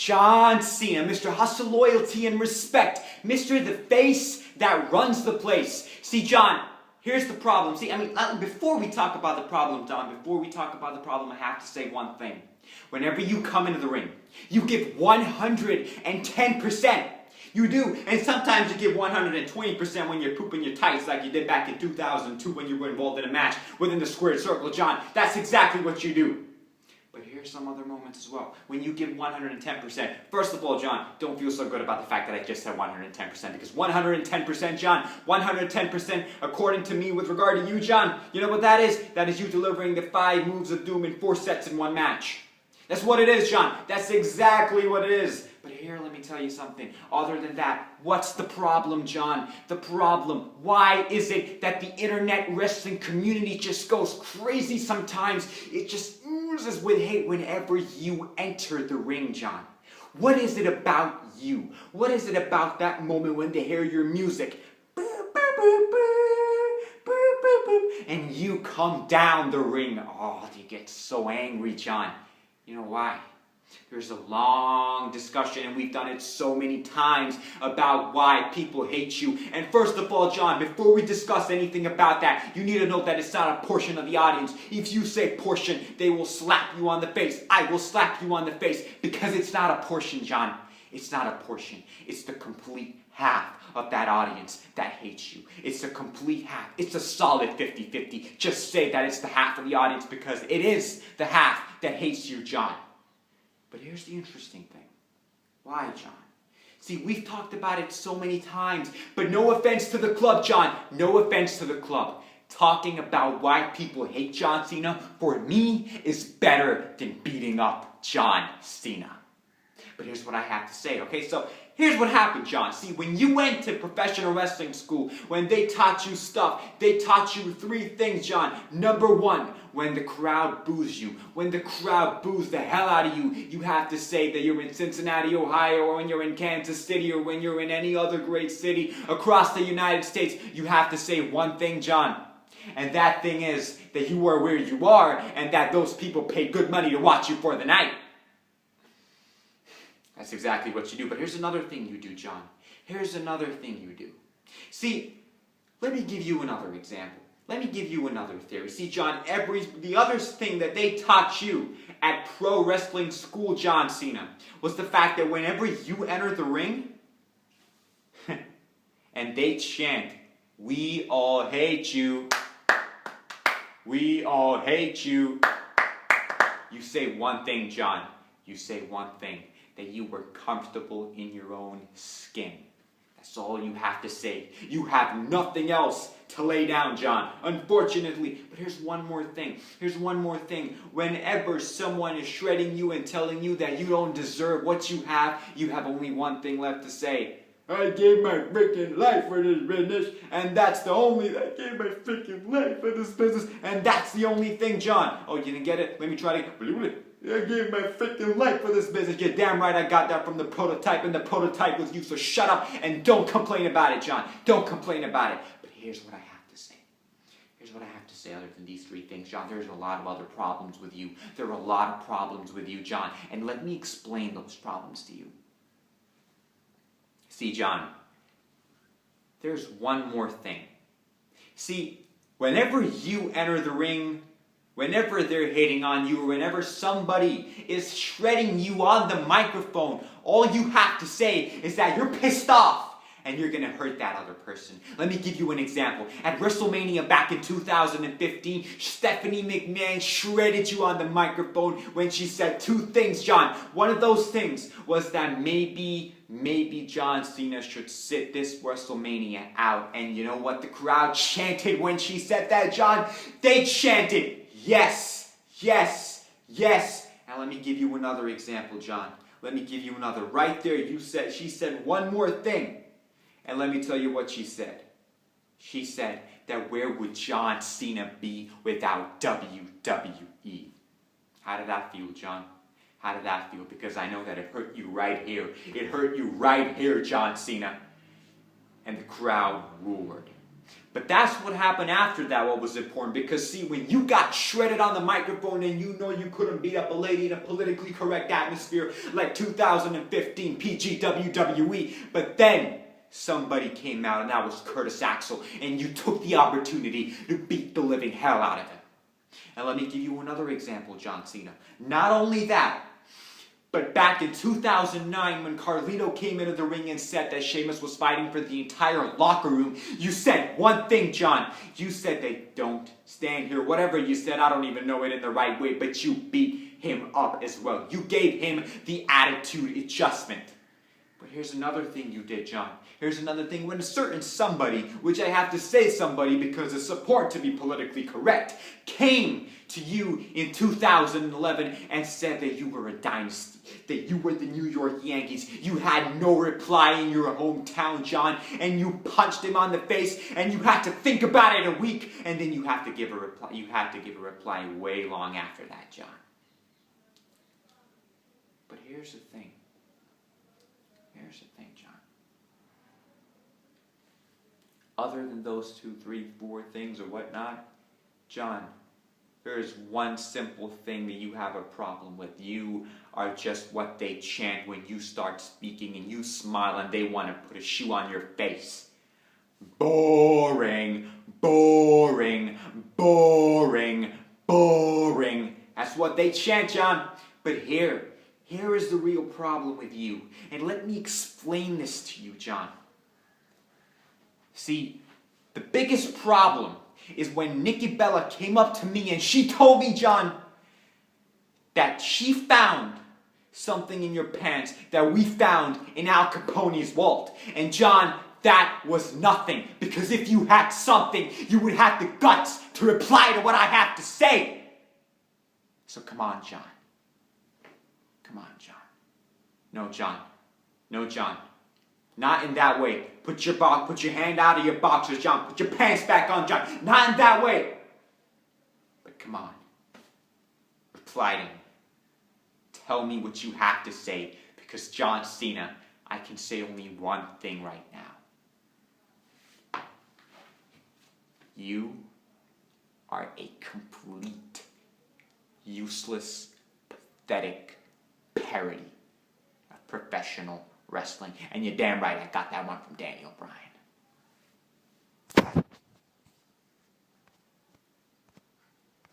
John Cena, Mr. Hustle, Loyalty, and Respect. Mr. The Face that runs the place. See, John, here's the problem. See, before we talk about the problem, John, I have to say one thing. Whenever you come into the ring, you give 110%. You do, and sometimes you give 120% when you're pooping your tights like you did back in 2002 when you were involved in a match within the squared circle, John. That's exactly what you do. But here's some other moments as well. When you give 110%, first of all, John, don't feel so good about the fact that I just said 110%, because 110%, John, 110%, according to me with regard to you, John, you know what that is? That is you delivering the 5 moves of doom in 4 sets in 1 match. That's what it is, John. That's exactly what it is. But here, let me tell you something. Other than that, what's the problem, John? The problem. Why is it that the internet wrestling community just goes crazy sometimes? It just oozes with hate whenever you enter the ring, John. What is it about you? What is it about that moment when they hear your music? Boop, boop, boop, boop, boop, boop, boop, and you come down the ring. Oh, you get so angry, John. You know why? There's a long discussion, and we've done it so many times, about why people hate you. And first of all, John, before we discuss anything about that, you need to know that it's not a portion of the audience. If you say portion, they will slap you on the face. I will slap you on the face, because it's not a portion, John. It's not a portion. It's the complete half of that audience that hates you. It's a complete half. It's a solid 50-50. Just say that it's the half of the audience, because it is the half that hates you, John. But here's the interesting thing. Why, John? See, we've talked about it so many times, but no offense to the club, John. No offense to the club. Talking about why people hate John Cena, for me, is better than beating up John Cena. But here's what I have to say, okay? So, here's what happened, John. See, when you went to professional wrestling school, when they taught you stuff, they taught you 3 things, John. Number 1, when the crowd boos you, when the crowd boos the hell out of you, you have to say that you're in Cincinnati, Ohio, or when you're in Kansas City, or when you're in any other great city across the United States, you have to say one thing, John. And that thing is that you are where you are, and that those people pay good money to watch you for the night. That's exactly what you do. But here's another thing you do, John. Here's another thing you do. See, let me give you another example. Let me give you another theory. See, John, the other thing that they taught you at pro wrestling school, John Cena, was the fact that whenever you enter the ring, and they chant, "We all hate you. We all hate you." You say one thing, John. You say one thing. That you were comfortable in your own skin. That's all you have to say. You have nothing else to lay down, John. Unfortunately. But here's one more thing. Here's one more thing. Whenever someone is shredding you and telling you that you don't deserve what you have only one thing left to say. I gave my freaking life for this business, and that's the only, I gave my freaking life for this business, and that's the only thing, John. Oh, you didn't get it? Let me try to get it. I gave my freaking life for this business. You're damn right I got that from the prototype, and the prototype was you, so shut up and don't complain about it, John. Don't complain about it. But here's what I have to say. Here's what I have to say other than these 3 things, John. There's a lot of other problems with you. There are a lot of problems with you, John. And let me explain those problems to you. See, John, there's one more thing. See, whenever you enter the ring, whenever they're hating on you, or whenever somebody is shredding you on the microphone, all you have to say is that you're pissed off. And you're going to hurt that other person. Let me give you an example. At WrestleMania back in 2015, Stephanie McMahon shredded you on the microphone when she said 2 things, John. One of those things was that maybe John Cena should sit this WrestleMania out. And you know what the crowd chanted when she said that, John? They chanted, "Yes, yes, yes." Now let me give you another example, John. Let me give you another. Right there, she said one more thing. And let me tell you what she said. She said that where would John Cena be without WWE? How did that feel, John? How did that feel? Because I know that it hurt you right here. It hurt you right here, John Cena. And the crowd roared. But that's what happened after that, what was important. Because see, when you got shredded on the microphone and you know you couldn't beat up a lady in a politically correct atmosphere like 2015 PG WWE, but then somebody came out and that was Curtis Axel, and you took the opportunity to beat the living hell out of him. And let me give you another example, John Cena. Not only that, but back in 2009, when Carlito came into the ring and said that Sheamus was fighting for the entire locker room, you said one thing, John. You said they don't stand here. Whatever you said, I don't even know it in the right way, but you beat him up as well. You gave him the attitude adjustment. But here's another thing you did, John. Here's another thing when a certain somebody, which I have to say somebody because it's important to be politically correct, came to you in 2011 and said that you were a dynasty, that you were the New York Yankees. You had no reply in your hometown, John, and you punched him on the face, and you had to think about it a week, and then you have to give a reply. You have to give a reply way long after that, John. But here's the thing. Here's the thing, John. Other than those 2, 3, 4 things or whatnot, John, there is one simple thing that you have a problem with. You are just what they chant when you start speaking and you smile and they want to put a shoe on your face. Boring, boring, boring, boring. That's what they chant, John. But here is the real problem with you. And let me explain this to you, John. See, the biggest problem is when Nikki Bella came up to me and she told me, John, that she found something in your pants that we found in Al Capone's vault. And John, that was nothing. Because if you had something, you would have the guts to reply to what I have to say. So come on, John. Come on, John. No, John. No, John. Not in that way. Put your hand out of your boxers, John. Put your pants back on, John. Not in that way. But come on. Reply to me. Tell me what you have to say. Because John Cena, I can say only one thing right now. You are a complete, useless, pathetic parody of professional wrestling. And you're damn right I got that one from Danny O'Brien.